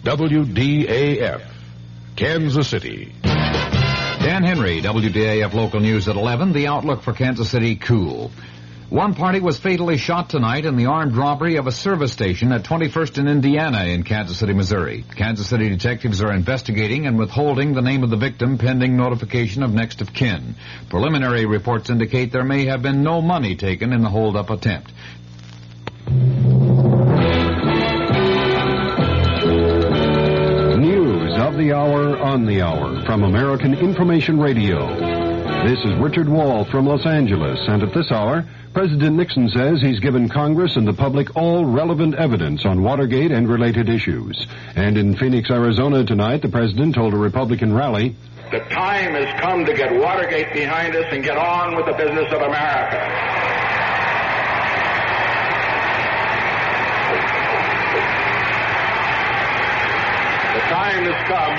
WDAF, Kansas City. Dan Henry, WDAF Local News at 11. The outlook for Kansas City, cool. One party was fatally shot tonight in the armed robbery of a service station at 21st and Indiana in Kansas City, Missouri. Kansas City detectives are investigating and withholding the name of the victim pending notification of next of kin. Preliminary reports indicate there may have been no money taken in the hold-up attempt. News of the hour on the hour from American Information Radio. This is Richard Wall from Los Angeles, and at this hour, President Nixon says he's given Congress and the public all relevant evidence on Watergate and related issues. And in Phoenix, Arizona tonight, the president told a Republican rally, "The time has come to get Watergate behind us and get on with the business of America." The time has come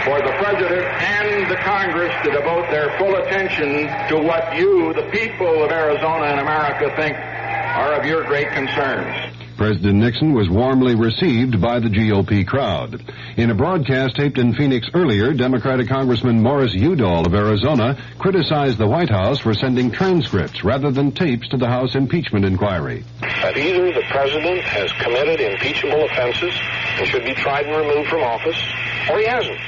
for the President and the Congress to devote their full attention to what you, the people of Arizona and America, think are of your great concerns. President Nixon was warmly received by the GOP crowd. In a broadcast taped in Phoenix earlier, Democratic Congressman Morris Udall of Arizona criticized the White House for sending transcripts rather than tapes to the House impeachment inquiry. That either the President has committed impeachable offenses and should be tried and removed from office, or he hasn't.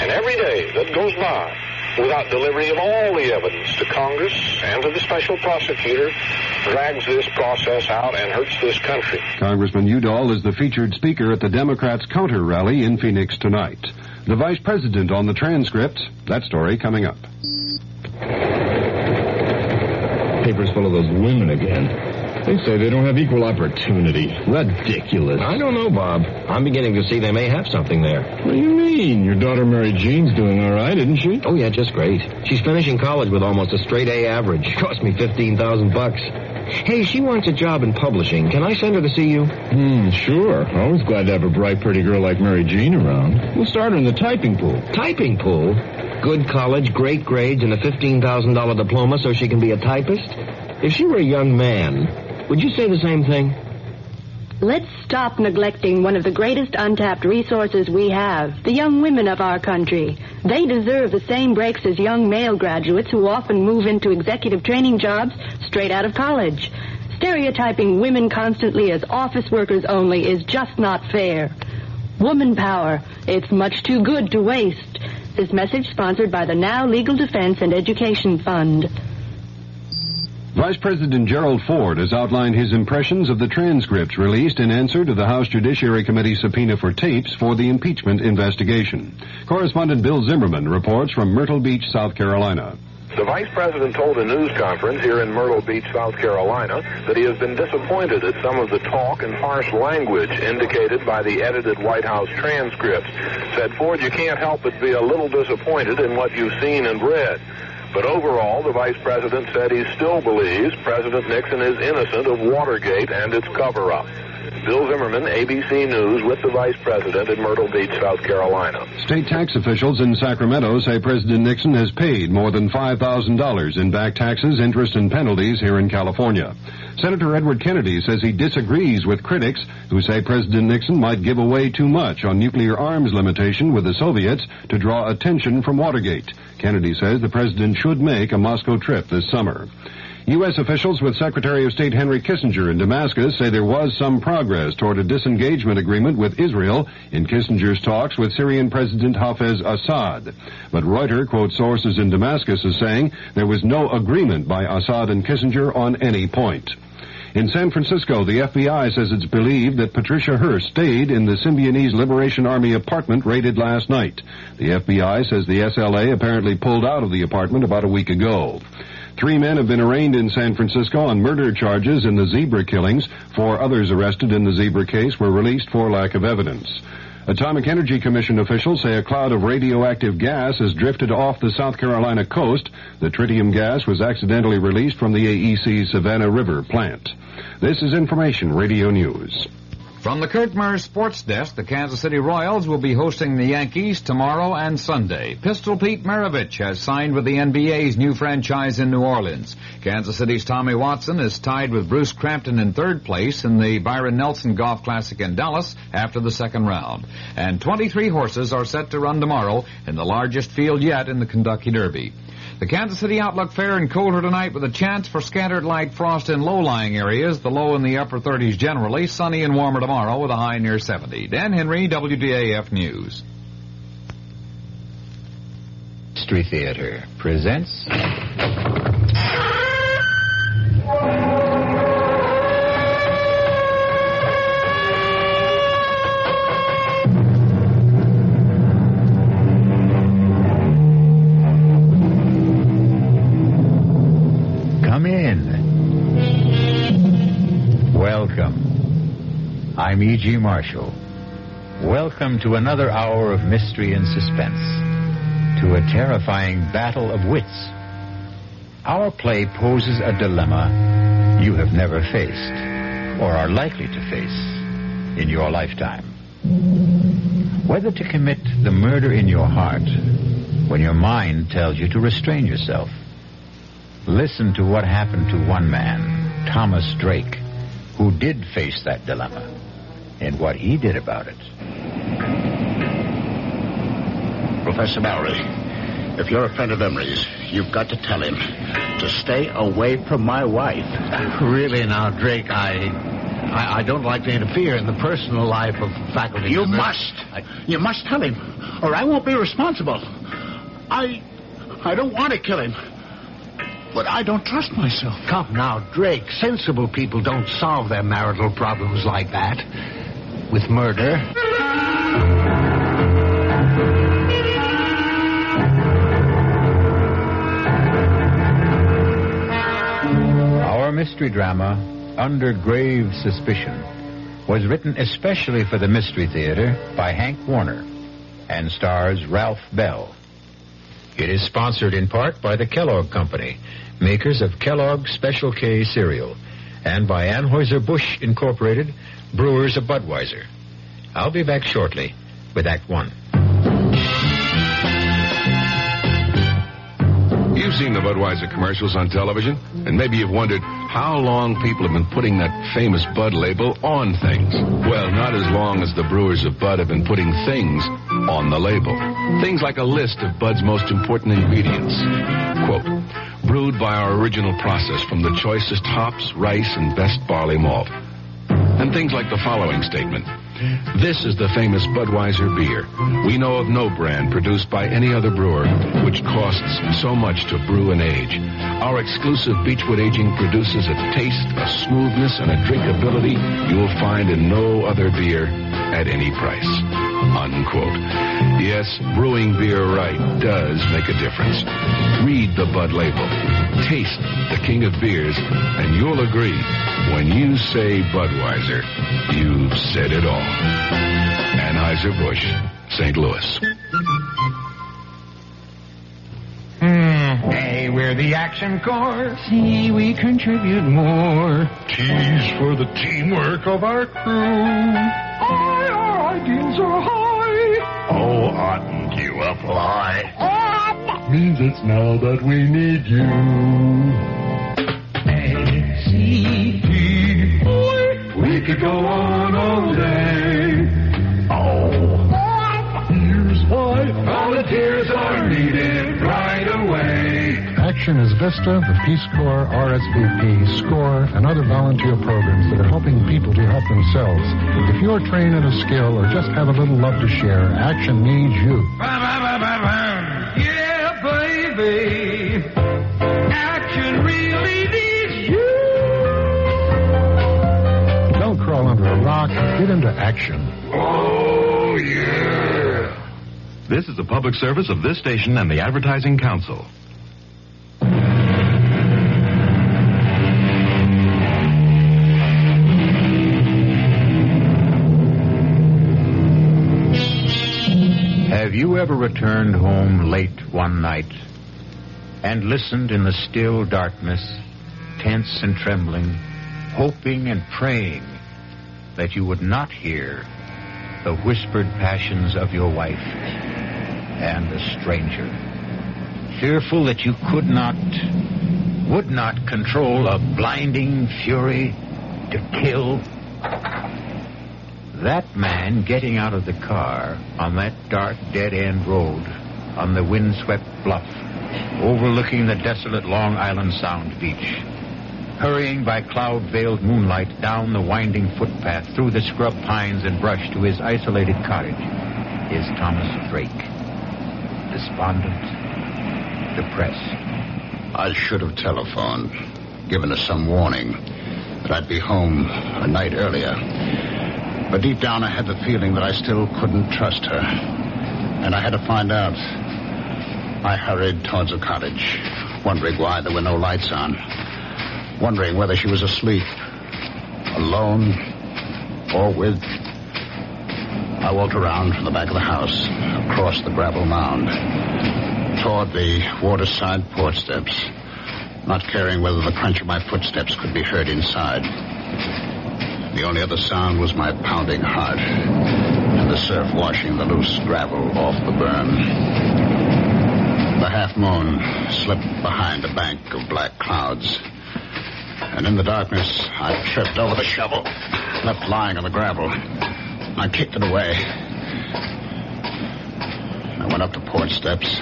And every day that goes by without delivery of all the evidence to Congress and to the special prosecutor drags this process out and hurts this country. Congressman Udall is the featured speaker at the Democrats' counter rally in Phoenix tonight. The vice president on the transcripts, that story coming up. Paper's full of those women again. They say they don't have equal opportunity. Ridiculous. I don't know, Bob. I'm beginning to see they may have something there. What do you mean? Your daughter Mary Jean's doing all right, isn't she? Oh, yeah, just great. She's finishing college with almost a straight A average. Cost me $15,000. Hey, she wants a job in publishing. Can I send her to see you? Sure. Always glad to have a bright, pretty girl like Mary Jean around. We'll start her in the typing pool. Typing pool? Good college, great grades, and a $15,000 diploma so she can be a typist? If she were a young man, would you say the same thing? Let's stop neglecting one of the greatest untapped resources we have, the young women of our country. They deserve the same breaks as young male graduates who often move into executive training jobs straight out of college. Stereotyping women constantly as office workers only is just not fair. Woman power, it's much too good to waste. This message sponsored by the Now Legal Defense and Education Fund. Vice President Gerald Ford has outlined his impressions of the transcripts released in answer to the House Judiciary Committee subpoena for tapes for the impeachment investigation. Correspondent Bill Zimmerman reports from Myrtle Beach, South Carolina. The Vice President told a news conference here in Myrtle Beach, South Carolina, that he has been disappointed at some of the talk and harsh language indicated by the edited White House transcripts. Said Ford, "You can't help but be a little disappointed in what you've seen and read." But overall, the Vice President said he still believes President Nixon is innocent of Watergate and its cover-up. Bill Zimmerman, ABC News, with the Vice President in Myrtle Beach, South Carolina. State tax officials in Sacramento say President Nixon has paid more than $5,000 in back taxes, interest, and penalties here in California. Senator Edward Kennedy says he disagrees with critics who say President Nixon might give away too much on nuclear arms limitation with the Soviets to draw attention from Watergate. Kennedy says the president should make a Moscow trip this summer. U.S. officials with Secretary of State Henry Kissinger in Damascus say there was some progress toward a disengagement agreement with Israel in Kissinger's talks with Syrian President Hafez Assad. But Reuters quotes sources in Damascus as saying there was no agreement by Assad and Kissinger on any point. In San Francisco, the FBI says it's believed that Patricia Hearst stayed in the Symbionese Liberation Army apartment raided last night. The FBI says the SLA apparently pulled out of the apartment about a week ago. 3 men have been arraigned in San Francisco on murder charges in the zebra killings. 4 others arrested in the zebra case were released for lack of evidence. Atomic Energy Commission officials say a cloud of radioactive gas has drifted off the South Carolina coast. The tritium gas was accidentally released from the AEC Savannah River plant. This is Information Radio News. From the Kurt Murr Sports Desk, the Kansas City Royals will be hosting the Yankees tomorrow and Sunday. Pistol Pete Maravich has signed with the NBA's new franchise in New Orleans. Kansas City's Tommy Watson is tied with Bruce Crampton in third place in the Byron Nelson Golf Classic in Dallas after the second round. And 23 horses are set to run tomorrow in the largest field yet in the Kentucky Derby. The Kansas City outlook fair and colder tonight with a chance for scattered light frost in low-lying areas, the low in the upper 30s generally, sunny and warmer tomorrow with a high near 70. Dan Henry, WDAF News. Mystery Theater presents... Come in. Welcome. I'm E.G. Marshall. Welcome to another hour of mystery and suspense, to a terrifying battle of wits. Our play poses a dilemma you have never faced, or are likely to face in your lifetime. Whether to commit the murder in your heart when your mind tells you to restrain yourself. Listen to what happened to one man, Thomas Drake, who did face that dilemma, and what he did about it. Professor Mallory, if you're a friend of Emery's, you've got to tell him to stay away from my wife. Really now, Drake, I don't like to interfere in the personal life of faculty. You must. You must tell him, or I won't be responsible. I don't want to kill him. But I don't trust myself. Come now, Drake. Sensible people don't solve their marital problems like that. With murder. Our mystery drama, Under Grave Suspicion, was written especially for the Mystery Theater by Hank Warner and stars Ralph Bell. It is sponsored in part by the Kellogg Company, makers of Kellogg's Special K cereal, and by Anheuser-Busch Incorporated, brewers of Budweiser. I'll be back shortly with Act One. You've seen the Budweiser commercials on television, and maybe you've wondered how long people have been putting that famous Bud label on things. Well, not as long as the brewers of Bud have been putting things on the label. Things like a list of Bud's most important ingredients. Quote, brewed by our original process from the choicest hops, rice, and best barley malt. And things like the following statement. This is the famous Budweiser beer. We know of no brand produced by any other brewer which costs so much to brew and age. Our exclusive Beechwood aging produces a taste, a smoothness, and a drinkability you will find in no other beer at any price. Unquote. Yes, brewing beer right does make a difference. Read the Bud label. Taste the king of beers, and you'll agree. When you say Budweiser, you've said it all. Anheuser-Busch, St. Louis. Hey, we're the Action Corps. See, we contribute more. T's for the teamwork of our crew. Our ideals are high. Oh, oughtn't you apply? Means it's now that we need you. A-C-T. We could go on all day. Oh. Here's why. Volunteers are needed right away. Action is VISTA, the Peace Corps, RSVP, SCORE, and other volunteer programs that are helping people to help themselves. If you're trained in a skill or just have a little love to share, Action needs you. Yeah, baby. Action really needs you. Don't crawl under a rock. Get into action. Oh, yeah. This is a public service of this station and the Advertising Council. Have you ever returned home late one night and listened in the still darkness, tense and trembling, hoping and praying that you would not hear the whispered passions of your wife and a stranger. Fearful that you would not control a blinding fury to kill. That man getting out of the car on that dark dead-end road on the windswept bluff overlooking the desolate Long Island Sound beach, hurrying by cloud-veiled moonlight down the winding footpath through the scrub pines and brush to his isolated cottage, is Thomas Drake. Despondent, depressed. I should have telephoned, given us some warning that I'd be home a night earlier. But deep down I had the feeling that I still couldn't trust her. And I had to find out. I hurried towards the cottage, wondering why there were no lights on. Wondering whether she was asleep, alone, or with. I walked around from the back of the house, across the gravel mound, toward the waterside porch steps, not caring whether the crunch of my footsteps could be heard inside. The only other sound was my pounding heart and the surf washing the loose gravel off the berm. The half-moon slipped behind a bank of black clouds. And in the darkness, I tripped over the shovel, left lying on the gravel. I kicked it away. I went up the porch steps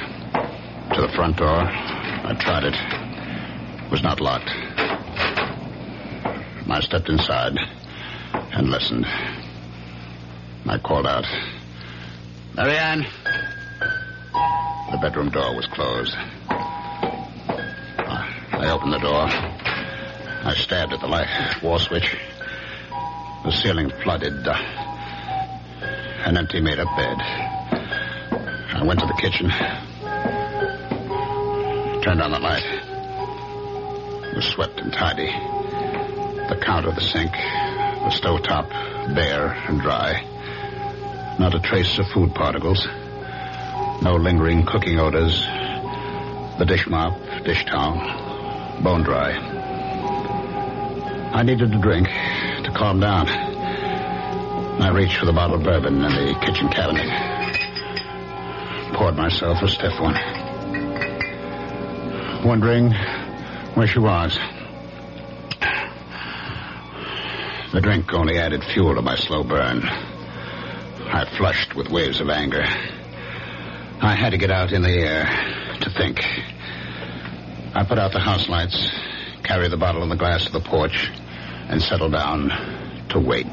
to the front door. I tried it. It was not locked. I stepped inside and listened. I called out, "Marianne." The bedroom door was closed. I opened the door. I stabbed at the light wall switch. The ceiling flooded. An empty made-up bed. I went to the kitchen. Turned on the light. It was swept and tidy. The counter, the sink, the stovetop, bare and dry. Not a trace of food particles. No lingering cooking odors. The dish mop, dish towel, bone dry. I needed a drink to calm down. I reached for the bottle of bourbon in the kitchen cabinet. Poured myself a stiff one. Wondering where she was. The drink only added fuel to my slow burn. I flushed with waves of anger. I had to get out in the air to think. I put out the house lights, carried the bottle and the glass to the porch, and settled down to wait.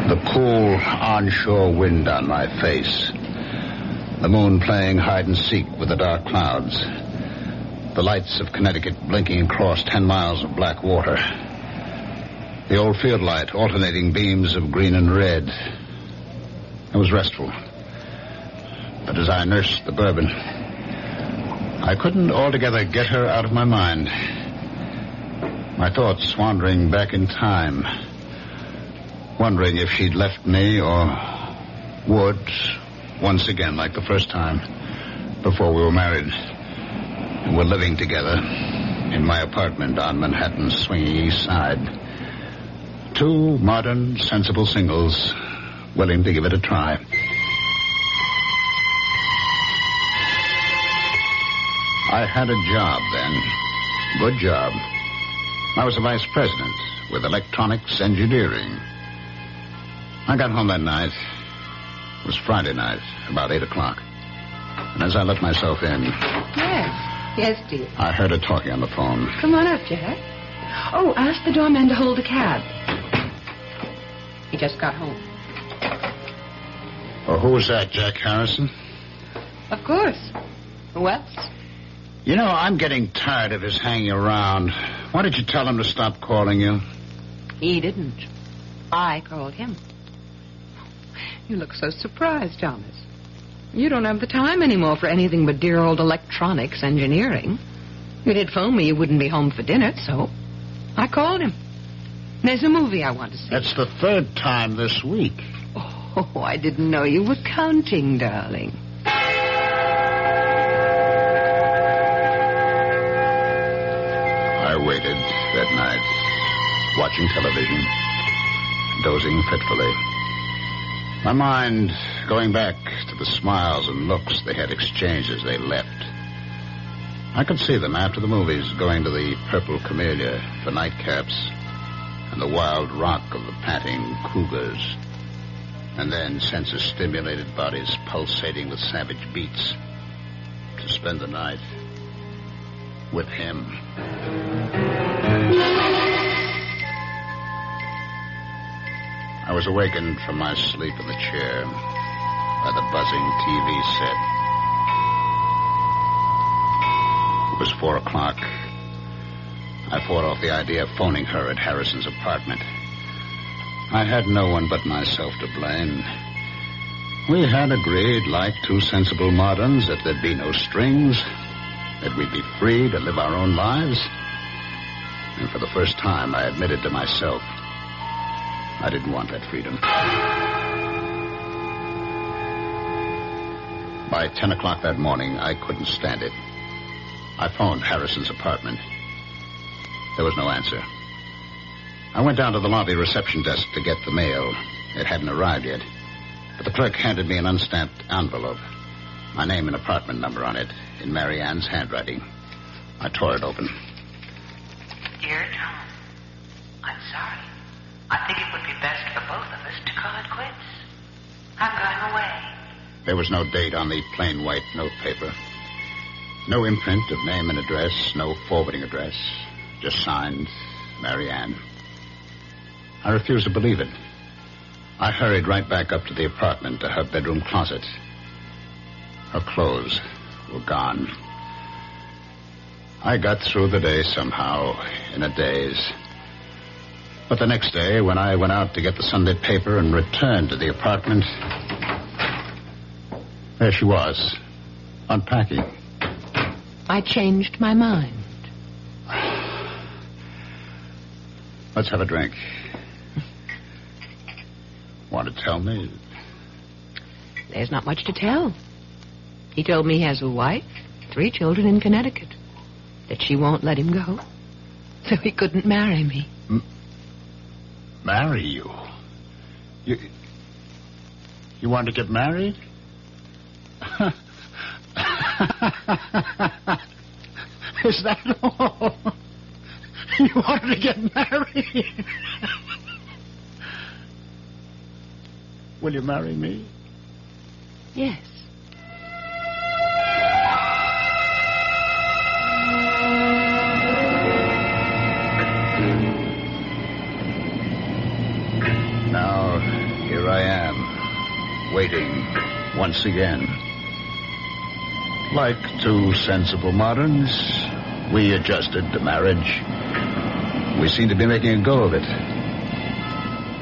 The cool onshore wind on my face. The moon playing hide-and-seek with the dark clouds. The lights of Connecticut blinking across 10 miles of black water. The old field light alternating beams of green and red. It was restful. But as I nursed the bourbon, I couldn't altogether get her out of my mind. My thoughts wandering back in time, wondering if she'd left me or would, once again like the first time, before we were married and were living together in my apartment on Manhattan's swinging east side. Two modern, sensible singles willing to give it a try. I had a job then. Good job. I was a vice president with electronics engineering. I got home that night. It was Friday night, about 8 o'clock. And as I let myself in... Yes, dear. I heard her talking on the phone. Come on up, Jack. Oh, ask the doorman to hold a cab. He just got home. Oh, who was that, Jack Harrison? Of course. Who else? You know, I'm getting tired of his hanging around. Why did you tell him to stop calling you? He didn't. I called him. You look so surprised, Thomas. You don't have the time anymore for anything but dear old electronics engineering. You did phone me you wouldn't be home for dinner, so I called him. There's a movie I want to see. That's the third time this week. Oh, I didn't know you were counting, darling. I waited that night. watching television, dozing fitfully. My mind going back to the smiles and looks they had exchanged as they left. I could see them after the movies going to the Purple Camellia for nightcaps and the wild rock of the panting cougars, and then senses-stimulated bodies pulsating with savage beats to spend the night with him. I was awakened from my sleep in the chair by the buzzing TV set. It was 4 o'clock. I fought off the idea of phoning her at Harrison's apartment. I had no one but myself to blame. We had agreed, like two sensible moderns, that there'd be no strings, that we'd be free to live our own lives. And for the first time, I admitted to myself I didn't want that freedom. By 10 o'clock that morning, I couldn't stand it. I phoned Harrison's apartment. There was no answer. I went down to the lobby reception desk to get the mail. It hadn't arrived yet. But the clerk handed me an unstamped envelope. My name and apartment number on it, in Mary Ann's handwriting. I tore it open. Dear Tom, I'm sorry. I think it would be best for both of us to call it quits. I'm going away. There was no date on the plain white notepaper. No imprint of name and address, no forwarding address. Just signed, Mary Ann. I refused to believe it. I hurried right back up to the apartment, to her bedroom closet. Her clothes were gone. I got through the day somehow, in a daze. But the next day, when I went out to get the Sunday paper and returned to the apartment, there she was, unpacking. I changed my mind. Let's have a drink. Want to tell me? There's not much to tell. He told me he has a wife, 3 children in Connecticut, that she won't let him go, so he couldn't marry me. Marry you? You want to get married? Is that all? You wanted to get married? Will you marry me? Yes. Now, here I am, waiting once again. Like two sensible moderns, we adjusted to marriage. We seemed to be making a go of it.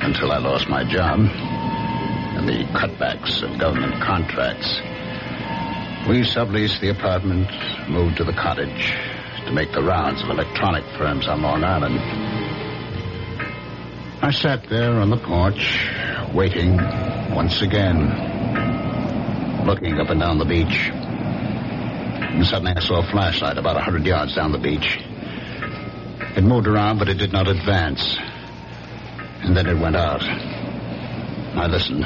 Until I lost my job and the cutbacks of government contracts. We subleased the apartment, moved to the cottage to make the rounds of electronic firms on Long Island. I sat there on the porch, waiting once again, looking up and down the beach. And suddenly I saw a flashlight about 100 yards down the beach. It moved around, but it did not advance. And then it went out. I listened.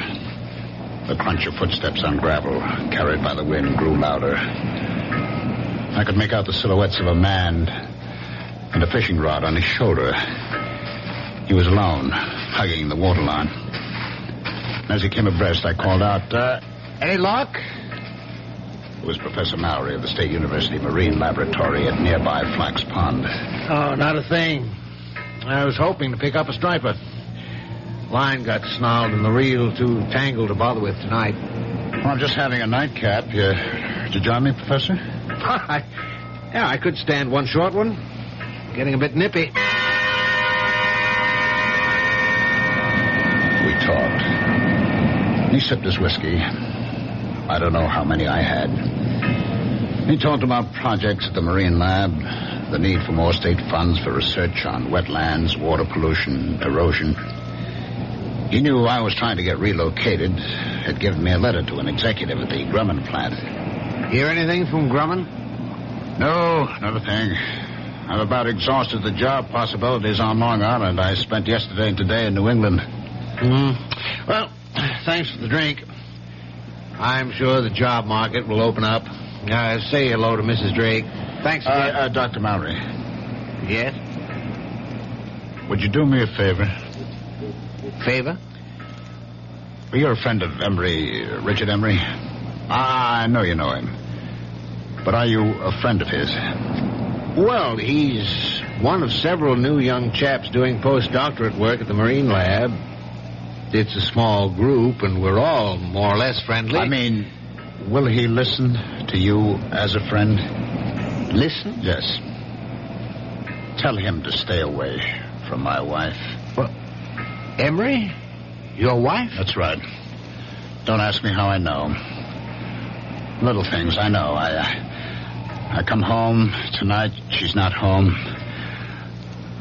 The crunch of footsteps on gravel, carried by the wind, grew louder. I could make out the silhouettes of a man and a fishing rod on his shoulder. He was alone, hugging the waterline. As he came abreast, I called out, "Any luck?" It was Professor Mowry of the State University Marine Laboratory at nearby Flax Pond. Oh, not a thing. I was hoping to pick up a striper. Line got snarled and the reel too tangled to bother with tonight. Well, I'm just having a nightcap. Did you join me, Professor? I could stand one short one. Getting a bit nippy. We talked. He sipped his whiskey. I don't know how many I had. He talked about projects at the Marine Lab, the need for more state funds for research on wetlands, water pollution, erosion. He knew I was trying to get relocated, had given me a letter to an executive at the Grumman plant. Hear anything from Grumman? No, not a thing. I've about exhausted the job possibilities on Long Island. I spent yesterday and today in New England. Well, thanks for the drink. I'm sure the job market will open up. Say hello to Mrs. Drake. Thanks again. Dr. Mallory. Yes? Would you do me a favor? Favor? Well, you're a friend of Emery, Richard Emery. I know you know him. But are you a friend of his? Well, he's one of several new young chaps doing postdoctorate work at the Marine Lab. It's a small group, and we're all more or less friendly. I mean, will he listen to you as a friend? Listen? Yes. Tell him to stay away from my wife. What? Emery? Your wife? That's right. Don't ask me how I know. Little things, I know. I come home tonight. She's not home.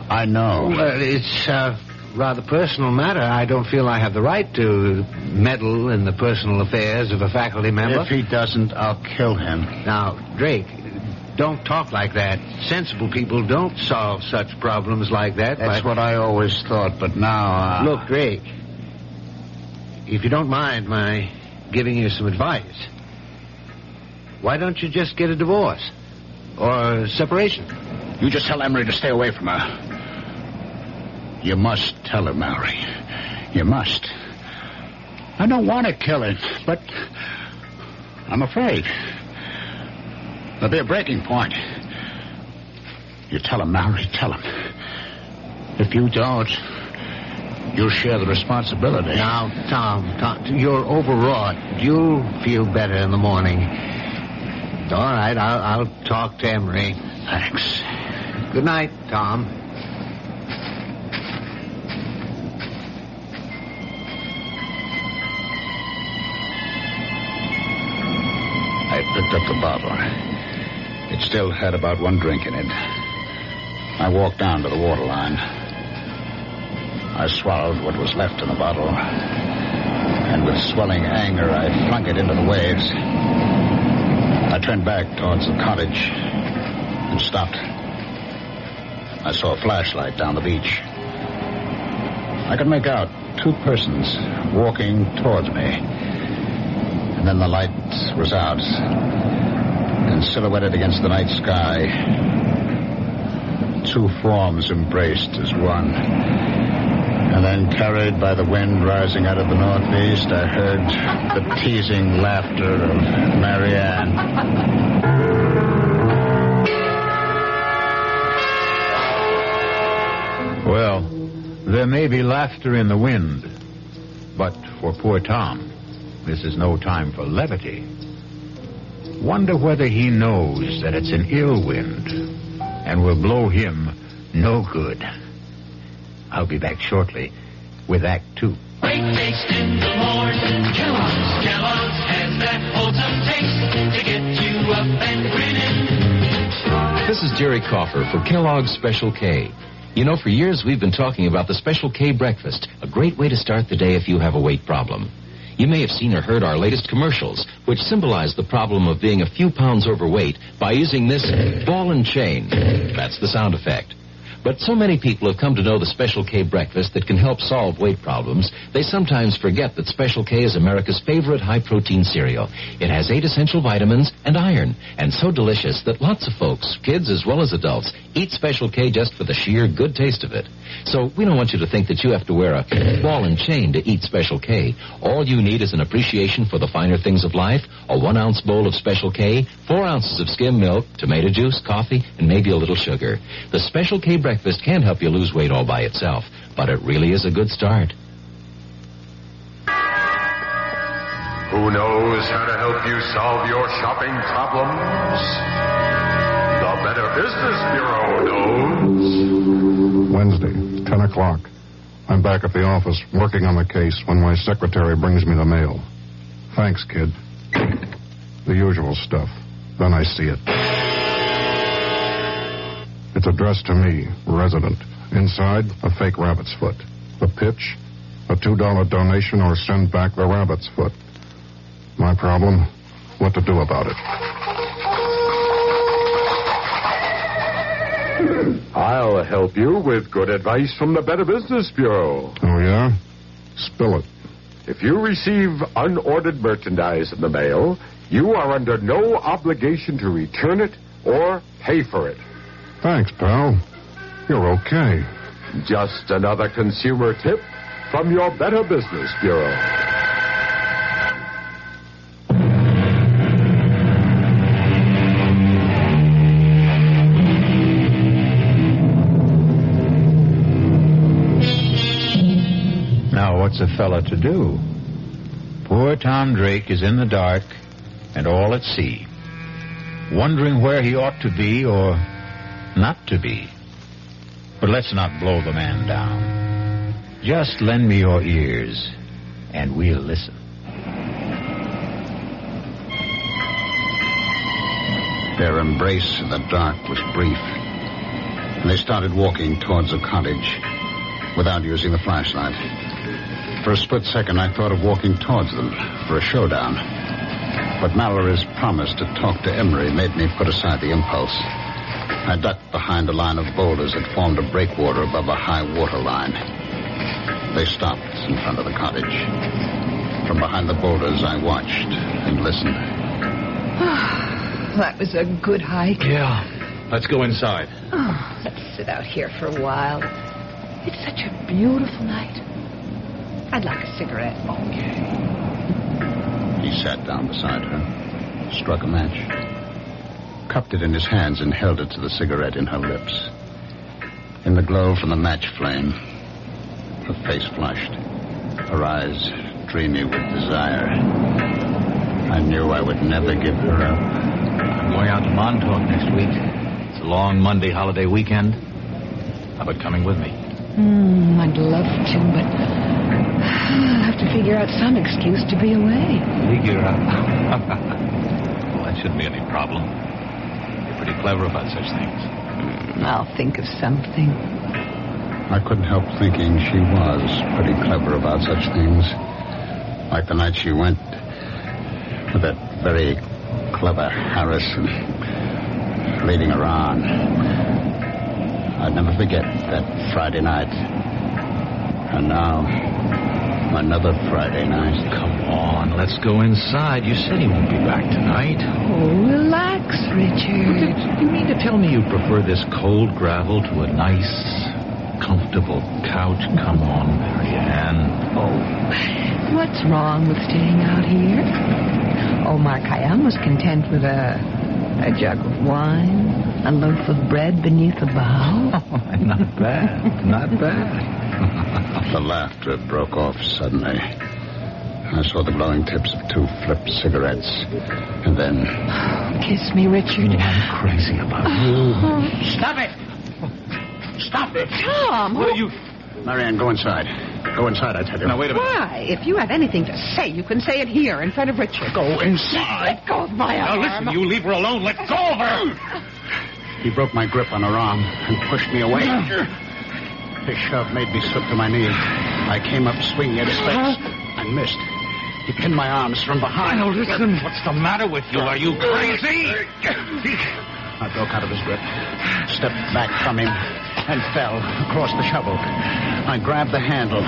I know. Well, it's a rather personal matter. I don't feel I have the right to meddle in the personal affairs of a faculty member. If he doesn't, I'll kill him. Now, Drake, don't talk like that. Sensible people don't solve such problems like that. That's what I always thought, but now... Look, Drake, if you don't mind my giving you some advice, why don't you just get a divorce? Or separation? You just tell Emery to stay away from her. You must tell her, Mallory. You must. I don't want to kill him, but I'm afraid. There'll be a breaking point. You tell him, Mallory, tell him. If you don't, you'll share the responsibility. Now, Tom, you're overwrought. You'll feel better in the morning. All right, I'll talk to Emery. Thanks. Good night, Tom. I picked up the bottle. It still had about one drink in it. I walked down to the waterline. I swallowed what was left in the bottle, and with swelling anger, I flung it into the waves. I turned back towards the cottage and stopped. I saw a flashlight down the beach. I could make out two persons walking towards me. And then the light was out, and silhouetted against the night sky, two forms embraced as one. And then, carried by the wind rising out of the northeast, I heard the teasing laughter of Marianne. Well, there may be laughter in the wind, but for poor Tom, this is no time for levity. Wonder whether he knows that it's an ill wind and will blow him no good. I'll be back shortly with Act 2. Breakfast in the morning. Kellogg's has that wholesome taste to get you up and grinning. This is Jerry Coffer for Kellogg's Special K. You know, for years we've been talking about the Special K breakfast, a great way to start the day if you have a weight problem. You may have seen or heard our latest commercials, which symbolize the problem of being a few pounds overweight by using this ball and chain. That's the sound effect. But so many people have come to know the Special K breakfast that can help solve weight problems, they sometimes forget that Special K is America's favorite high-protein cereal. It has 8 essential vitamins and iron, and so delicious that lots of folks, kids as well as adults, eat Special K just for the sheer good taste of it. So we don't want you to think that you have to wear a ball and chain to eat Special K. All you need is an appreciation for the finer things of life, a 1-ounce bowl of Special K, 4 ounces of skim milk, tomato juice, coffee, and maybe a little sugar. The Special K breakfast can't help you lose weight all by itself, but it really is a good start. Who knows how to help you solve your shopping problems? The Better Business Bureau knows. Wednesday, 10 o'clock. I'm back at the office working on the case when my secretary brings me the mail. Thanks, kid. The usual stuff. Then I see it. It's addressed to me, resident. Inside, a fake rabbit's foot. The pitch, a $2 donation or send back the rabbit's foot. My problem, what to do about it. I'll help you with good advice from the Better Business Bureau. Oh, yeah? Spill it. If you receive unordered merchandise in the mail, you are under no obligation to return it or pay for it. Thanks, pal. You're okay. Just another consumer tip from your Better Business Bureau. Now, what's a fella to do? Poor Tom Drake is in the dark and all at sea, wondering where he ought to be or not to be. But let's not blow the man down. Just lend me your ears, and we'll listen. Their embrace in the dark was brief, and they started walking towards the cottage without using the flashlight. For a split second, I thought of walking towards them for a showdown. But Mallory's promise to talk to Emery made me put aside the impulse. I ducked behind a line of boulders that formed a breakwater above a high water line. They stopped in front of the cottage. From behind the boulders, I watched and listened. That was a good hike. Yeah. Let's go inside. Oh, let's sit out here for a while. It's such a beautiful night. I'd like a cigarette. Okay. He sat down beside her, struck a match, cupped it in his hands and held it to the cigarette in her lips. In the glow from the match flame, her face flushed, her eyes dreamy with desire. I knew I would never give her up. I'm going out to Montauk next week. It's a long Monday holiday weekend. How about coming with me? I'd love to, but I'll have to figure out some excuse to be away. Figure out? Well, that shouldn't be any problem. You're pretty clever about such things. I'll think of something. I couldn't help thinking she was pretty clever about such things. Like the night she went with that very clever Harrison leading her on. I'd never forget that Friday night. And now, another Friday night. Come on, let's go inside. You said he won't be back tonight. Oh, relax, Richard. You mean to tell me you prefer this cold gravel to a nice, comfortable couch? Come on, Marianne. Oh, what's wrong with staying out here? Omar Khayyam was content with a jug of wine, a loaf of bread beneath a bough. Oh, not bad, not bad. The laughter broke off suddenly. I saw the glowing tips of 2 flipped cigarettes. And then... Kiss me, Richard. I'm crazy about you. Stop it! Stop it! Tom! What are you... Marianne, go inside. Go inside, I tell you. Now, wait a minute. Why? If you have anything to say, you can say it here in front of Richard. Go inside. Let go of my arm. Now, listen, you leave her alone. Let go of her. He broke my grip on her arm and pushed me away. His shove made me slip to my knees. I came up swinging at his face and missed. He pinned my arms from behind. Now, listen. What's the matter with you? Are you crazy? I broke out of his grip, stepped back from him, and fell across the shovel. I grabbed the handle,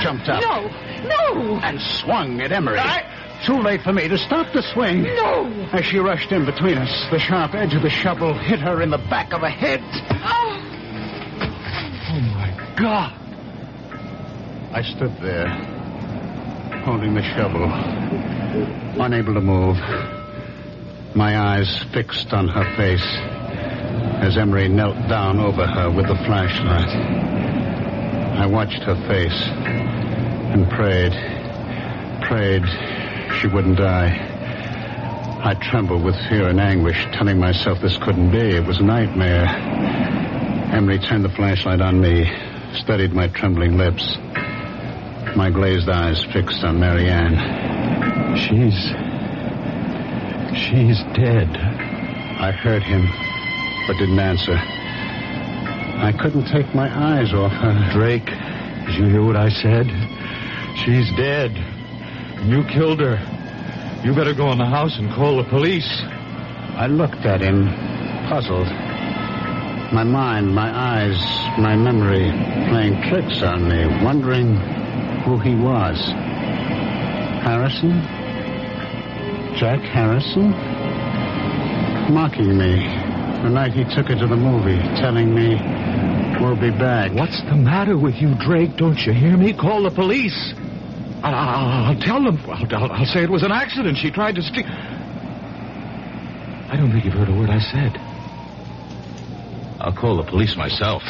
jumped up. No! And swung at Emery. Too late for me to stop the swing. No! As she rushed in between us, the sharp edge of the shovel hit her in the back of the head. Oh, my God. I stood there, holding the shovel, unable to move, my eyes fixed on her face as Emery knelt down over her with the flashlight. I watched her face and prayed she wouldn't die. I trembled with fear and anguish, telling myself this couldn't be. It was a nightmare. Emery turned the flashlight on me, studied my trembling lips, my glazed eyes fixed on Marianne. She's dead. I heard him, but didn't answer. I couldn't take my eyes off her. Drake, did you hear what I said? She's dead. You killed her. You better go in the house and call the police. I looked at him, puzzled. My mind, my eyes, my memory playing tricks on me, wondering who he was. Harrison? Jack Harrison? Mocking me the night he took her to the movie, telling me we'll be back. What's the matter with you, Drake? Don't you hear me? Call the police. I'll tell them. I'll say it was an accident. She tried to steal. I don't think you've heard a word I said. I'll call the police myself.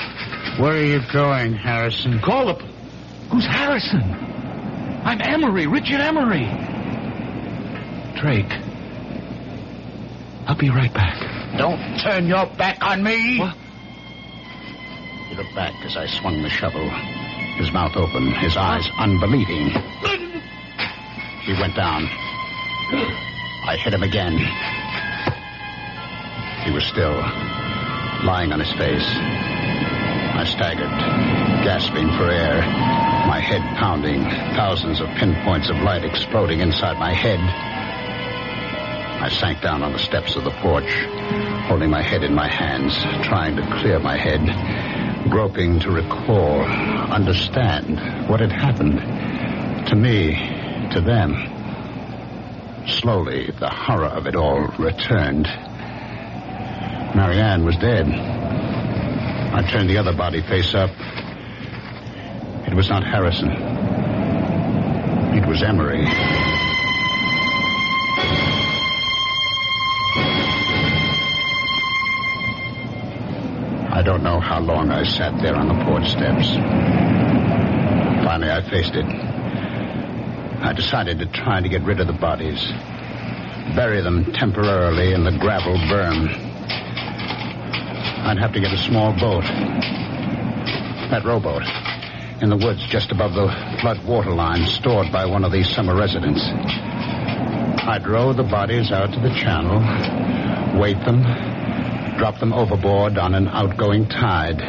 Where are you going, Harrison? Call the... Who's Harrison? I'm Emery, Richard Emery. Drake. I'll be right back. Don't turn your back on me. What? He looked back as I swung the shovel, his mouth open, his eyes unbelieving. He went down. I hit him again. He was still, lying on his face. I staggered, gasping for air, my head pounding, thousands of pinpoints of light exploding inside my head. I sank down on the steps of the porch, holding my head in my hands, trying to clear my head, groping to recall, understand what had happened to me, to them. Slowly, the horror of it all returned. Marianne was dead. I turned the other body face up. It was not Harrison. It was Emery. I don't know how long I sat there on the porch steps. Finally, I faced it. I decided to try to get rid of the bodies, bury them temporarily in the gravel berm. I'd have to get a small boat, that rowboat, in the woods just above the flood water line stored by one of these summer residents. I'd row the bodies out to the channel, weight them, drop them overboard on an outgoing tide.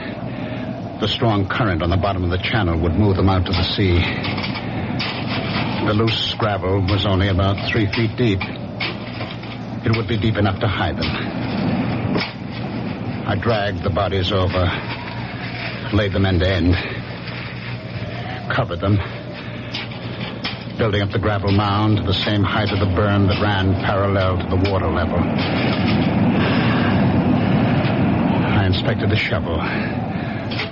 The strong current on the bottom of the channel would move them out to the sea. The loose gravel was only about 3 feet deep. It would be deep enough to hide them. I dragged the bodies over, laid them end to end, covered them, building up the gravel mound to the same height of the berm that ran parallel to the water level. I inspected the shovel.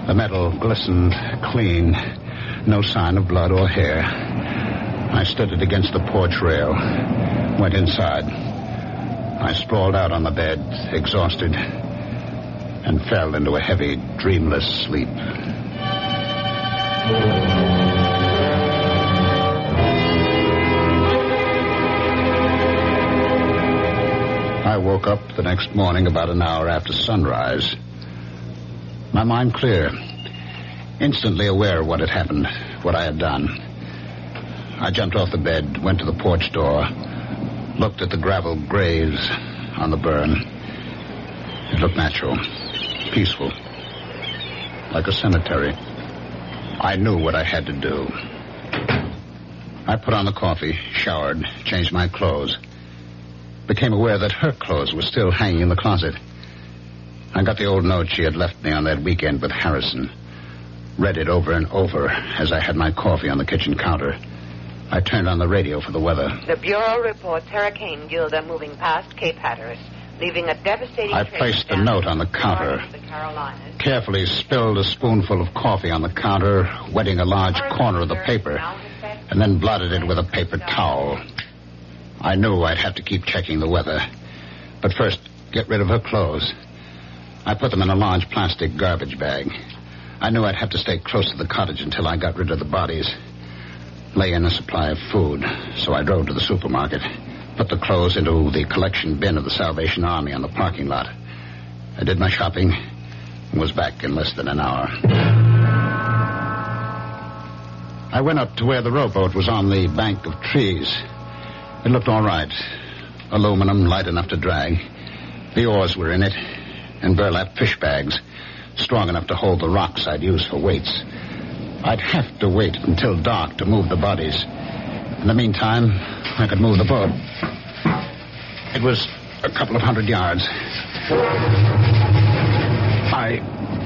The metal glistened clean, no sign of blood or hair. I stood it against the porch rail, went inside. I sprawled out on the bed, exhausted, and fell into a heavy, dreamless sleep. I woke up the next morning about an hour after sunrise. My mind clear, instantly aware of what had happened, what I had done. I jumped off the bed, went to the porch door, looked at the gravel graves on the berm. It looked natural, peaceful, like a cemetery. I knew what I had to do. I put on the coffee, showered, changed my clothes. Became aware that her clothes were still hanging in the closet. I got the old note she had left me on that weekend with Harrison. Read it over and over as I had my coffee on the kitchen counter. I turned on the radio for the weather. The Bureau reports Hurricane Gilda moving past Cape Hatteras, leaving a devastating... I placed the note on the counter, carefully spilled a spoonful of coffee on the counter, wetting a large corner of the paper, and then blotted it with a paper towel. I knew I'd have to keep checking the weather, but first get rid of her clothes. I put them in a large plastic garbage bag. I knew I'd have to stay close to the cottage until I got rid of the bodies. Lay in a supply of food, so I drove to the supermarket, put the clothes into the collection bin of the Salvation Army on the parking lot. I did my shopping and was back in less than an hour. I went up to where the rowboat was on the bank of trees. It looked all right. Aluminum, light enough to drag. The oars were in it, and burlap fish bags, strong enough to hold the rocks I'd use for weights. I'd have to wait until dark to move the bodies. In the meantime, I could move the boat. It was a couple of 100 yards. I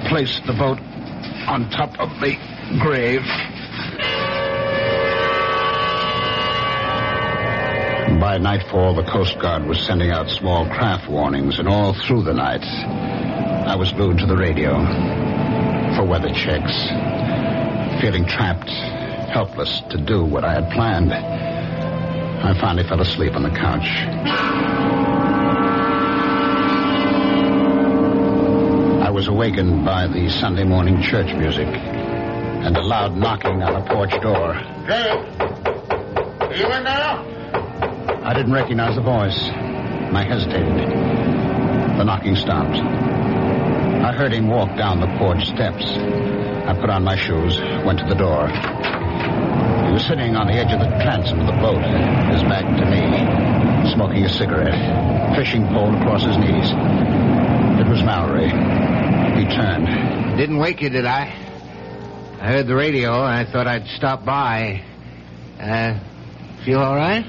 placed the boat on top of the grave. By nightfall, the Coast Guard was sending out small craft warnings, and all through the night, I was glued to the radio for weather checks, feeling trapped, helpless to do what I had planned. I finally fell asleep on the couch. I was awakened by the Sunday morning church music and a loud knocking on the porch door. Hey, are you in now? I didn't recognize the voice. I hesitated. The knocking stopped. I heard him walk down the porch steps. I put on my shoes, went to the door. He was sitting on the edge of the transom of the boat, his back to me, smoking a cigarette, fishing pole across his knees. It was Mallory. He turned. Didn't wake you, did I? I heard the radio, and I thought I'd stop by. Feel all right?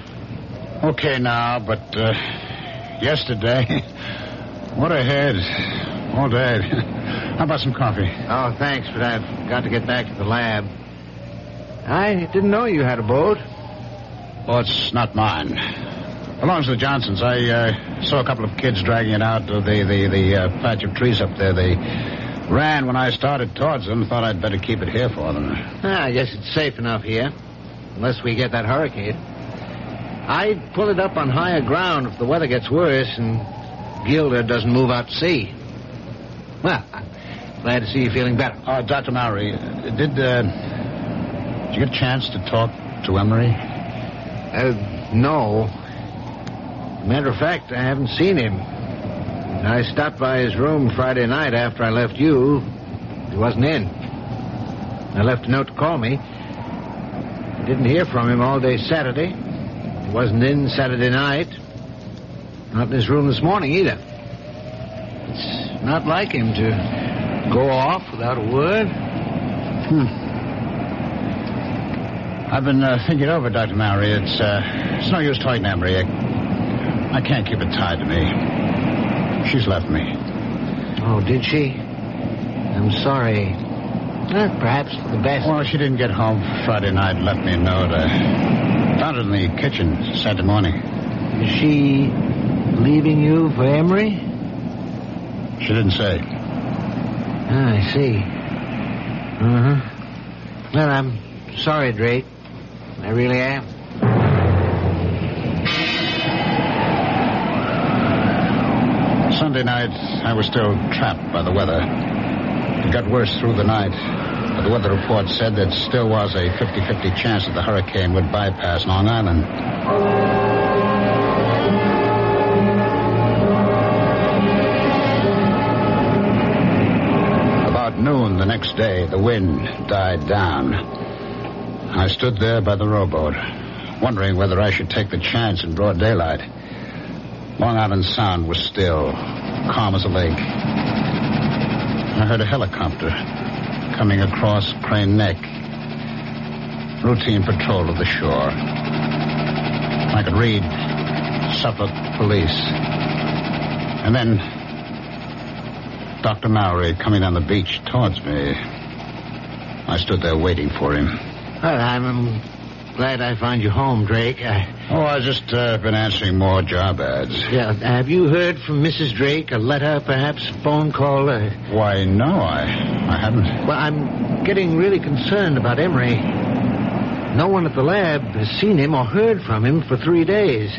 Okay now, but yesterday, what a head. All day. How about some coffee? Oh, thanks, but I've got to get back to the lab. I didn't know you had a boat. Well, it's not mine. Belongs to the Johnsons. I saw a couple of kids dragging it out of the patch of trees up there. They ran when I started towards them. Thought I'd better keep it here for them. I guess it's safe enough here, unless we get that hurricane. I'd pull it up on higher ground if the weather gets worse and Gilder doesn't move out to sea. Well, I'm glad to see you feeling better. Dr. Mallory, did you get a chance to talk to Emery? No. Matter of fact, I haven't seen him. I stopped by his room Friday night after I left you. He wasn't in. I left a note to call me. I didn't hear from him all day Saturday. He wasn't in Saturday night. Not in his room this morning either. It's not like him to go off without a word. I've been thinking over, Dr. Mallory. It's no use talking to Emery. I can't keep it tied to me. She's left me. Oh, did she? I'm sorry. Perhaps for the best. Well, she didn't get home Friday night. Left me a note. Found it in the kitchen Saturday morning. Is she leaving you for Emery? She didn't say. I see. Well, I'm sorry, Drake. I really am. Sunday night, I was still trapped by the weather. It got worse through the night. But the weather report said there still was a 50-50 chance that the hurricane would bypass Long Island. About noon the next day, the wind died down. I stood there by the rowboat, wondering whether I should take the chance in broad daylight. Long Island Sound was still, calm as a lake. I heard a helicopter coming across Crane Neck. Routine patrol of the shore. I could read Suffolk Police. And then Dr. Mallory coming down the beach towards me. I stood there waiting for him. Well, I'm glad I found you home, Drake. I've just been answering more job ads. Yeah, have you heard from Mrs. Drake? A letter, perhaps? A phone call? Why, no, I haven't. Well, I'm getting really concerned about Emery. No one at the lab has seen him or heard from him for 3 days.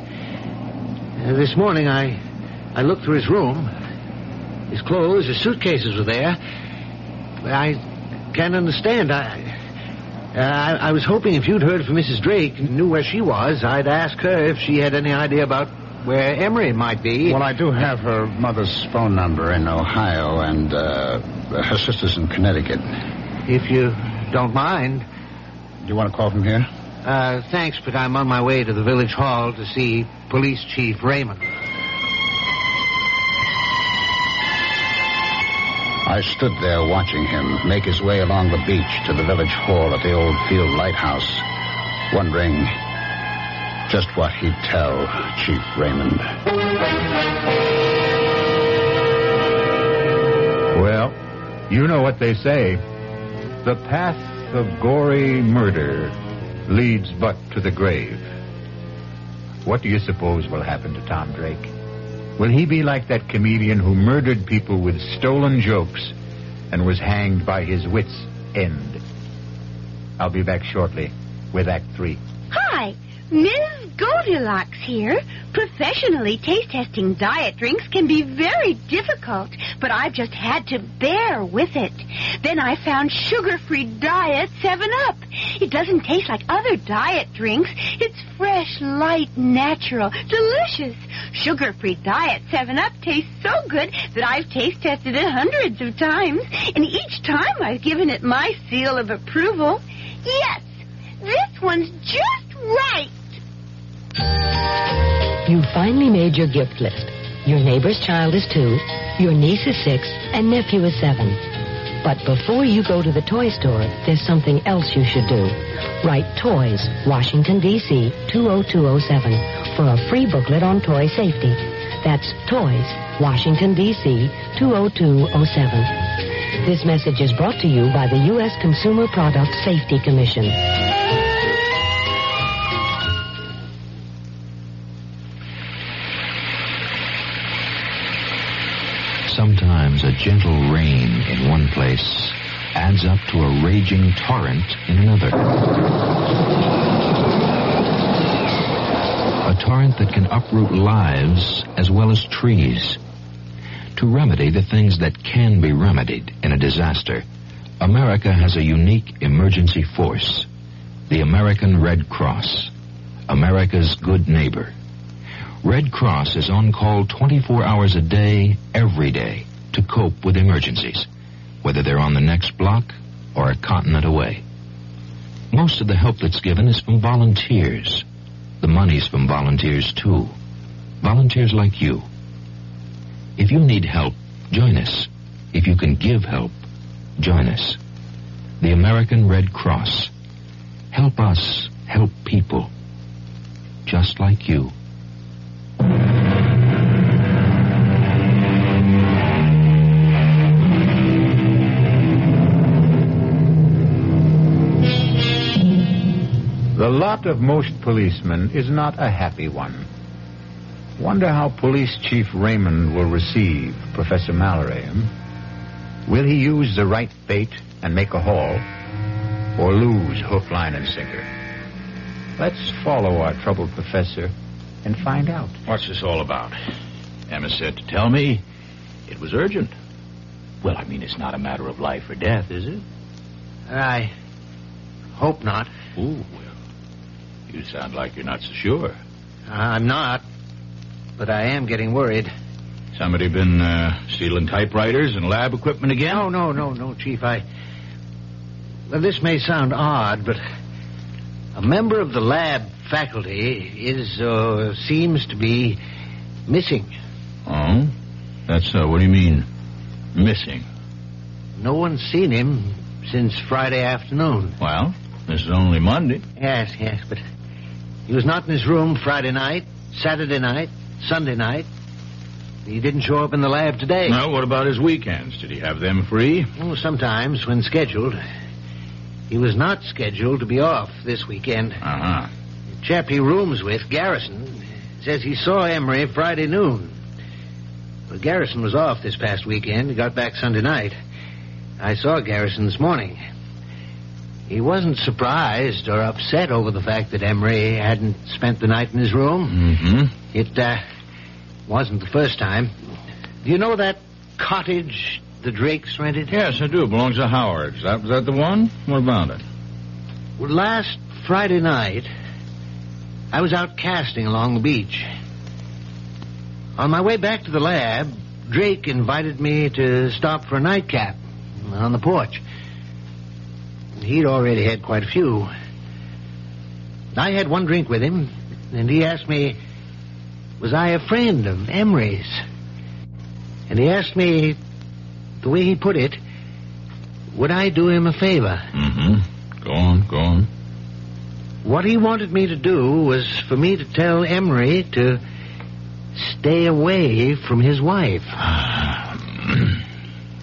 This morning, I looked through his room. His clothes, his suitcases were there. I can't understand. I was hoping if you'd heard from Mrs. Drake and knew where she was, I'd ask her if she had any idea about where Emery might be. Well, I do have her mother's phone number in Ohio and her sister's in Connecticut. If you don't mind. Do you want to call from here? Thanks, but I'm on my way to the village hall to see Police Chief Raymond. I stood there watching him make his way along the beach to the village hall at the old field lighthouse, wondering just what he'd tell Chief Raymond. Well, You know what they say. The path of gory murder leads but to the grave. What do you suppose will happen to Tom Drake? Will he be like that comedian who murdered people with stolen jokes and was hanged by his wits' end? I'll be back shortly with Act 3. Hi, Ms. Goldilocks here. Professionally taste-testing diet drinks can be very difficult, but I've just had to bear with it. Then I found sugar-free Diet 7-Up. It doesn't taste like other diet drinks. It's fresh, light, natural, delicious. Sugar-free Diet 7-Up tastes so good that I've taste-tested it hundreds of times, and each time I've given it my seal of approval. Yes, this one's just right. You finally made your gift list. Your neighbor's child is 2, your niece is 6, and nephew is 7. But before you go to the toy store, there's something else you should do. Write Toys, Washington, D.C., 20207 for a free booklet on toy safety. That's Toys, Washington, D.C., 20207. This message is brought to you by the U.S. Consumer Product Safety Commission. Sometimes a gentle rain in one place adds up to a raging torrent in another. A torrent that can uproot lives as well as trees. To remedy the things that can be remedied in a disaster, America has a unique emergency force, the American Red Cross, America's good neighbor. Red Cross is on call 24 hours a day, every day, to cope with emergencies, whether they're on the next block or a continent away. Most of the help that's given is from volunteers. The money's from volunteers, too. Volunteers like you. If you need help, join us. If you can give help, join us. The American Red Cross. Help us help people. Just like you. The lot of most policemen is not a happy one. Wonder how Police Chief Raymond will receive Professor Mallory. Will he use the right bait and make a haul, or lose hook, line, and sinker? Let's follow our troubled professor and find out. What's this all about? Emma said to tell me it was urgent. Well, I mean, it's not a matter of life or death, is it? I hope not. Ooh, well, you sound like you're not so sure. I'm not, but I am getting worried. Somebody been stealing typewriters and lab equipment again? No, Chief. Well, this may sound odd, but a member of the lab faculty seems to be missing. Oh? That's so. What do you mean, missing? No one's seen him since Friday afternoon. Well, this is only Monday. Yes, but he was not in his room Friday night, Saturday night, Sunday night. He didn't show up in the lab today. Well, what about his weekends? Did he have them free? Oh, sometimes, when scheduled. He was not scheduled to be off this weekend. Uh-huh. The chap he rooms with, Garrison, says he saw Emery Friday noon. Well, Garrison was off this past weekend. He got back Sunday night. I saw Garrison this morning. He wasn't surprised or upset over the fact that Emery hadn't spent the night in his room. Mm-hmm. It wasn't the first time. Do you know that cottage the Drakes rented? Yes, I do. It belongs to Howard. Is that the one? What about it? Well, last Friday night, I was out casting along the beach. On my way back to the lab, Drake invited me to stop for a nightcap on the porch. He'd already had quite a few. I had one drink with him, and he asked me, was I a friend of Emery's? And he asked me, the way he put it, would I do him a favor? Mm-hmm. Go on. What he wanted me to do was for me to tell Emery to stay away from his wife.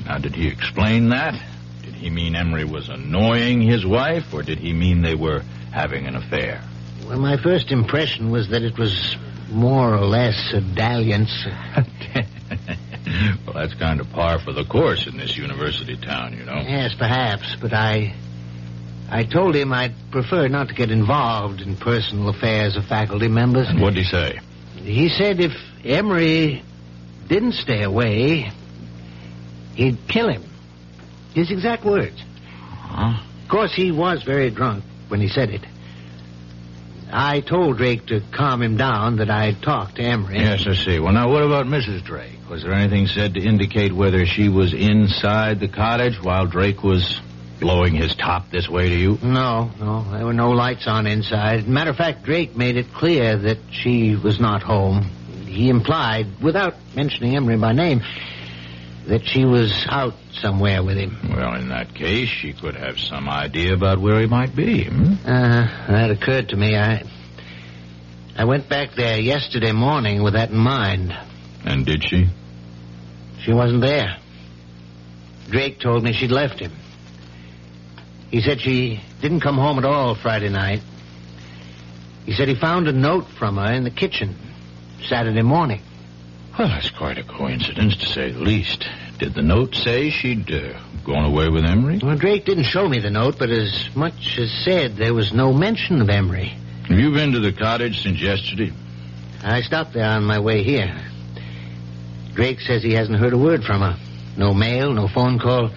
Now, did he explain that? Did he mean Emery was annoying his wife, or did he mean they were having an affair? Well, my first impression was that it was more or less a dalliance. Well, that's kind of par for the course in this university town, you know. Yes, perhaps, but I told him I'd prefer not to get involved in personal affairs of faculty members. And what'd he say? He said if Emery didn't stay away, he'd kill him. His exact words. Huh? Of course, he was very drunk when he said it. I told Drake to calm him down, that I'd talked to Emery. Yes, I see. Well, now, what about Mrs. Drake? Was there anything said to indicate whether she was inside the cottage while Drake was blowing his top this way to you? No. There were no lights on inside. Matter of fact, Drake made it clear that she was not home. He implied, without mentioning Emery by name, that she was out somewhere with him. Well, in that case, she could have some idea about where he might be. That occurred to me. I went back there yesterday morning with that in mind. And did she? She wasn't there. Drake told me she'd left him. He said she didn't come home at all Friday night. He said he found a note from her in the kitchen Saturday morning. Well, that's quite a coincidence, to say the least. Did the note say she'd gone away with Emery? Well, Drake didn't show me the note, but as much as said there was no mention of Emery. Have you been to the cottage since yesterday? I stopped there on my way here. Drake says he hasn't heard a word from her. No mail, no phone call.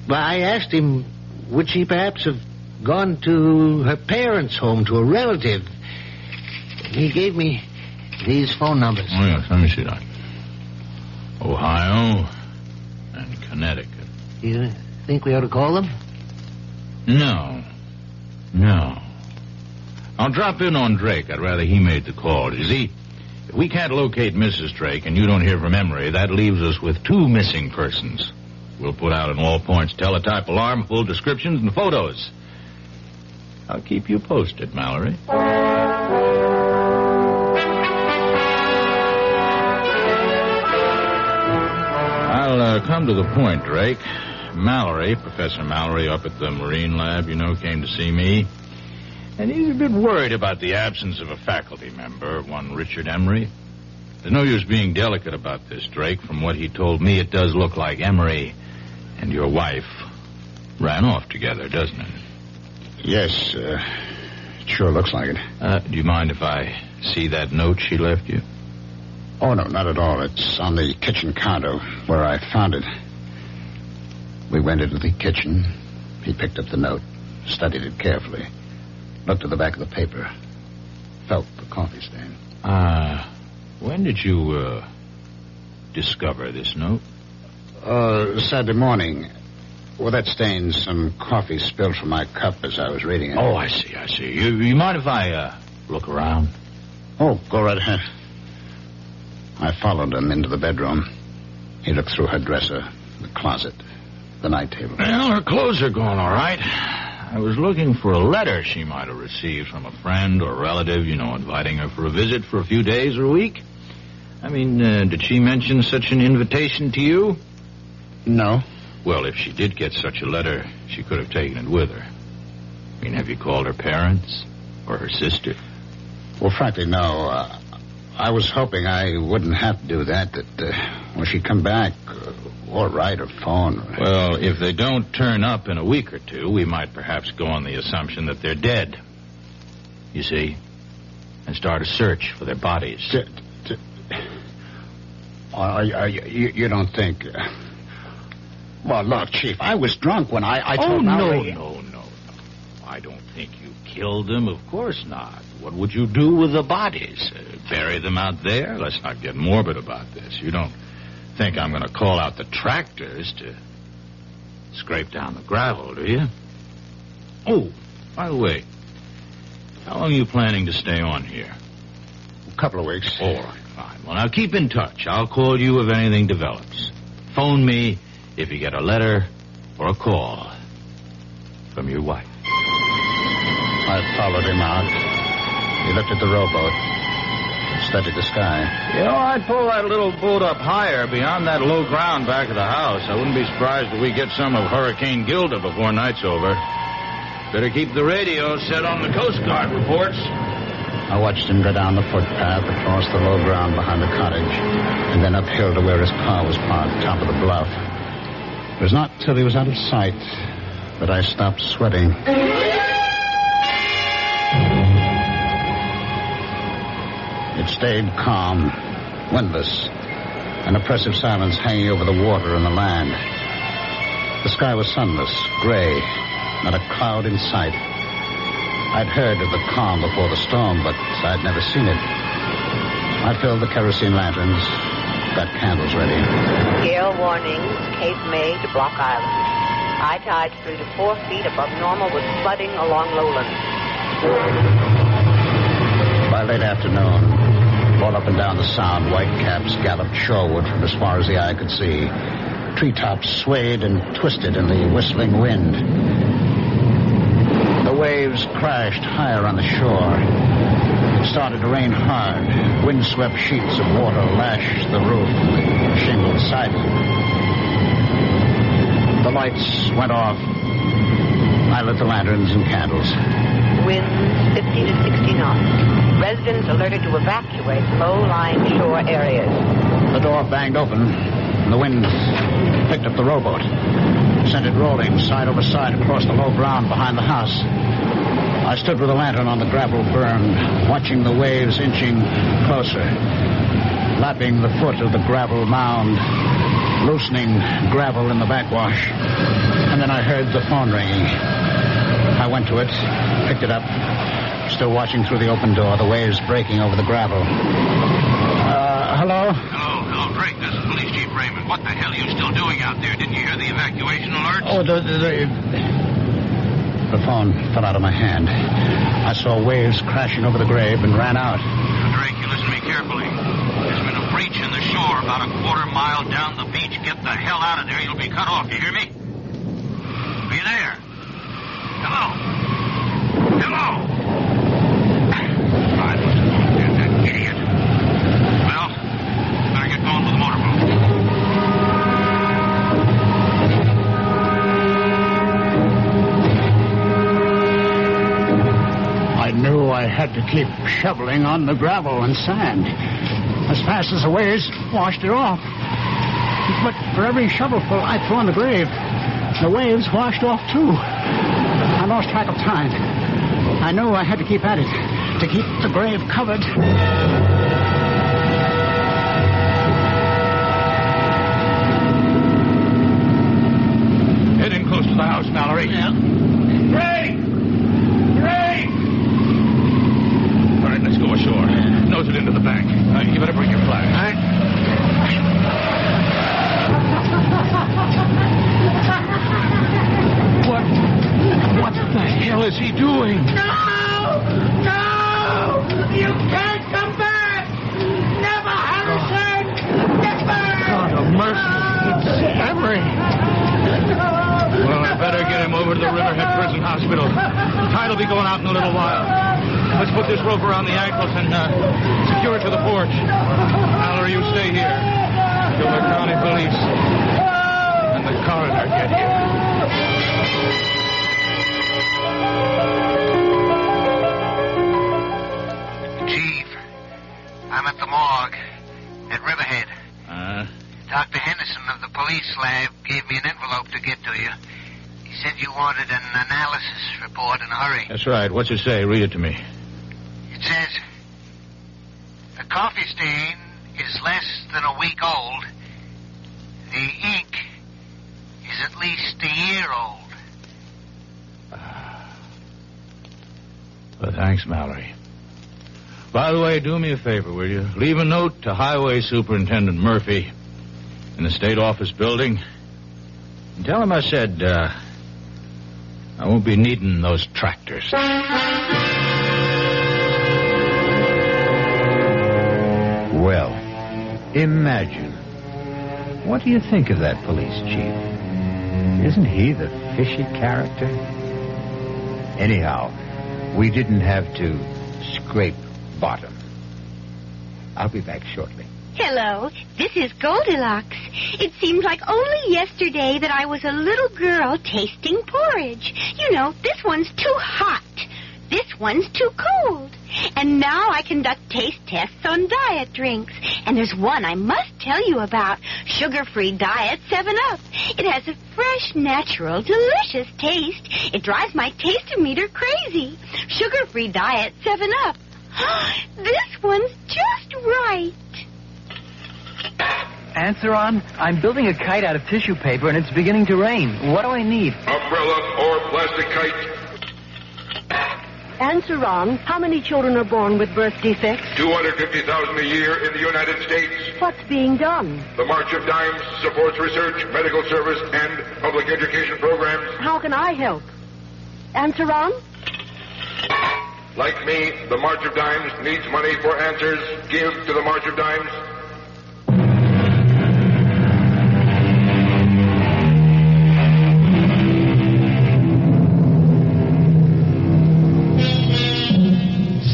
Well, I asked him, would she perhaps have gone to her parents' home, to a relative? He gave me these phone numbers. Oh, yes, let me see that. Ohio and Connecticut. You think we ought to call them? No. I'll drop in on Drake. I'd rather he made the call. You see, if we can't locate Mrs. Drake and you don't hear from Emery, that leaves us with 2 missing persons. We'll put out an all-points teletype alarm, full descriptions and photos. I'll keep you posted, Mallory. I'll come to the point, Drake. Mallory, Professor Mallory up at the Marine Lab, came to see me. And he's a bit worried about the absence of a faculty member, one Richard Emery. There's no use being delicate about this, Drake. From what he told me, it does look like Emery and your wife ran off together, doesn't it? Yes, it sure looks like it. Do you mind if I see that note she left you? Oh, no, not at all. It's on the kitchen counter where I found it. We went into the kitchen. He picked up the note, studied it carefully, looked at the back of the paper, felt the coffee stain. When did you, discover this note? Saturday morning. Well, that stain's some coffee spilled from my cup as I was reading it. Oh, I see. You mind if I, look around? Oh, go right ahead. I followed him into the bedroom. He looked through her dresser, the closet, the night table. Well, her clothes are gone, all right. I was looking for a letter she might have received from a friend or relative, inviting her for a visit for a few days or a week. I mean, did she mention such an invitation to you? No. Well, if she did get such a letter, she could have taken it with her. I mean, have you called her parents or her sister? Well, frankly, no. I was hoping I wouldn't have to do that when she come back, or write or phone. Well, if they don't turn up in a week or two, we might perhaps go on the assumption that they're dead. You see? And start a search for their bodies. You don't think... Well, look, Chief, I was drunk when I told Mallory... No. I don't think you killed them. Of course not. What would you do with the bodies? Bury them out there? Let's not get morbid about this. You don't think I'm going to call out the tractors to scrape down the gravel, do you? Oh, by the way, how long are you planning to stay on here? A couple of weeks. All right, fine. Well, now keep in touch. I'll call you if anything develops. Phone me if you get a letter or a call from your wife. I followed him out. He looked at the rowboat. Steadied the sky. I'd pull that little boat up higher beyond that low ground back of the house. I wouldn't be surprised if we get some of Hurricane Gilda before night's over. Better keep the radio set on the Coast Guard reports. I watched him go down the footpath across the low ground behind the cottage and then uphill to where his car was parked, top of the bluff. It was not till he was out of sight that I stopped sweating. It stayed calm, windless, an oppressive silence hanging over the water and the land. The sky was sunless, gray, not a cloud in sight. I'd heard of the calm before the storm, but I'd never seen it. I filled the kerosene lanterns, got candles ready. Gale warnings, Cape May to Block Island. High tides 3 to 4 feet above normal with flooding along lowlands. By late afternoon, all up and down the sound, white caps galloped shoreward from as far as the eye could see. Treetops swayed and twisted in the whistling wind. The waves crashed higher on the shore. It started to rain hard. Windswept sheets of water lashed the roof and the shingled siding. The lights went off. I lit the lanterns and candles. Winds 50 to 60 knots. Residents alerted to evacuate low-lying shore areas. The door banged open, and the wind picked up the rowboat, sent it rolling side over side across the low ground behind the house. I stood with a lantern on the gravel berm, watching the waves inching closer, lapping the foot of the gravel mound, loosening gravel in the backwash. And then I heard the phone ringing. I went to it, picked it up, still watching through the open door, the waves breaking over the gravel. Hello? Hello, Drake. This is Police Chief Raymond. What the hell are you still doing out there? Didn't you hear the evacuation alert? Oh, the phone fell out of my hand. I saw waves crashing over the grave and ran out. Now, Drake, you listen to me carefully. There's been a breach in the shore about a quarter mile down the beach. Get the hell out of there. You'll be cut off. You hear me? Are you there? Hello? Hello? I must have looked at that idiot. Well, better get going with the motorboat. I knew I had to keep shoveling on the gravel and sand as fast as the waves washed it off. But for every shovelful I threw on the grave, the waves washed off too. I lost track of time. I knew I had to keep at it to keep the grave covered. Head in close to the house, Mallory. Yeah. Drake! Drake! All right, let's go ashore. Nose it into the bank. You better bring your flag. All right. What the hell is he doing? No! No! You can't come back! Never, Harrison! Never! God of mercy. It's Emery. Well, I better get him over to the Riverhead Prison Hospital. Tide will be going out in a little while. Let's put this rope around the ankles and secure it to the porch. Mallory, you stay here till the county police and the coroner get here. Chief, I'm at the morgue at Riverhead. Dr. Henderson of the police lab gave me an envelope to get to you. He said you wanted an analysis report in a hurry. That's right. What's it say? Read it to me. It says, the coffee stain is less than a week old. The ink is at least a year old. Well, thanks, Mallory. By the way, do me a favor, will you? Leave a note to Highway Superintendent Murphy in the State Office building. And tell him I said, I won't be needing those tractors. Well, imagine. What do you think of that police chief? Isn't he the fishy character? Anyhow, we didn't have to scrape bottom. I'll be back shortly. Hello, this is Goldilocks. It seems like only yesterday that I was a little girl tasting porridge. You know, this one's too hot. This one's too cold. And now I conduct taste tests on diet drinks. And there's one I must tell you about. Sugar-free Diet 7-Up. It has a fresh, natural, delicious taste. It drives my taste-o-meter crazy. Sugar-free Diet 7-Up. This one's just right. Answer on. I'm building a kite out of tissue paper, and it's beginning to rain. What do I need? Umbrella or plastic kite. Answer on. How many children are born with birth defects? 250,000 a year in the United States. What's being done? The March of Dimes supports research, medical service, and public education programs. How can I help? Answer on. Like me, the March of Dimes needs money for answers. Give to the March of Dimes.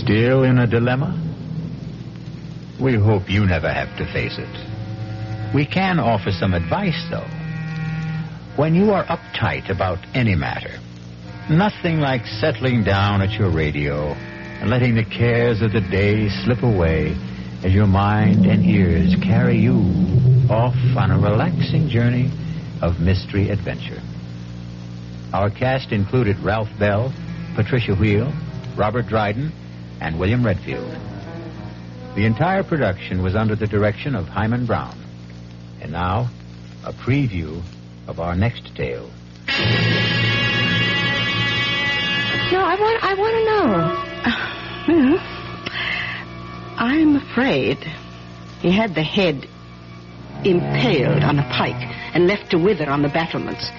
Still in a dilemma? We hope you never have to face it. We can offer some advice, though. When you are uptight about any matter, nothing like settling down at your radio and letting the cares of the day slip away as your mind and ears carry you off on a relaxing journey of mystery adventure. Our cast included Ralph Bell, Patricia Wheel, Robert Dryden, and William Redfield. The entire production was under the direction of Hyman Brown. And now, a preview of our next tale. No, I want to know. I'm afraid he had the head impaled on a pike and left to wither on the battlements.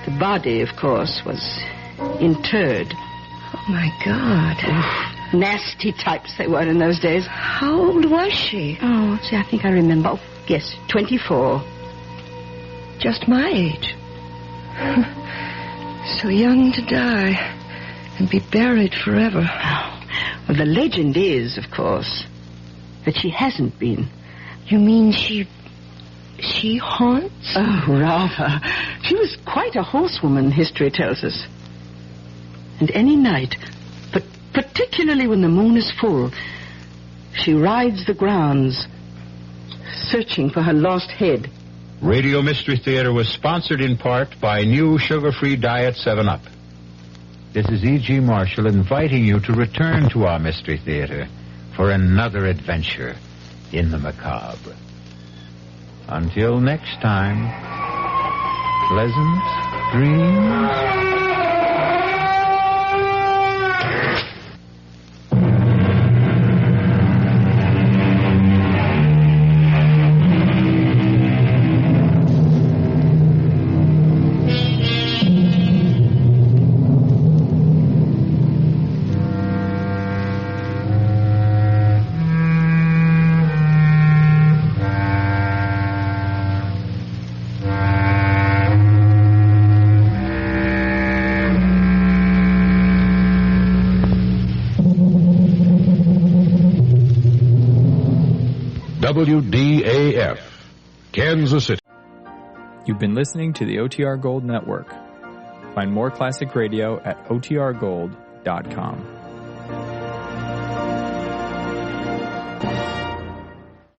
The body, of course, was interred. Oh, my God. Oof. Nasty types they were in those days. How old was she? Oh, see, I think I remember. Oh, yes, 24. Just my age. So young to die and be buried forever. Well, the legend is, of course, that she hasn't been. You mean she haunts? Oh, rather. She was quite a horsewoman, history tells us. And any night, but particularly when the moon is full, she rides the grounds, searching for her lost head. Radio Mystery Theater was sponsored in part by new sugar-free Diet 7-Up. This is E.G. Marshall inviting you to return to our Mystery Theater for another adventure in the macabre. Until next time, pleasant dreams. WDAF, Kansas City. You've been listening to the OTR Gold Network. Find more classic radio at otrgold.com.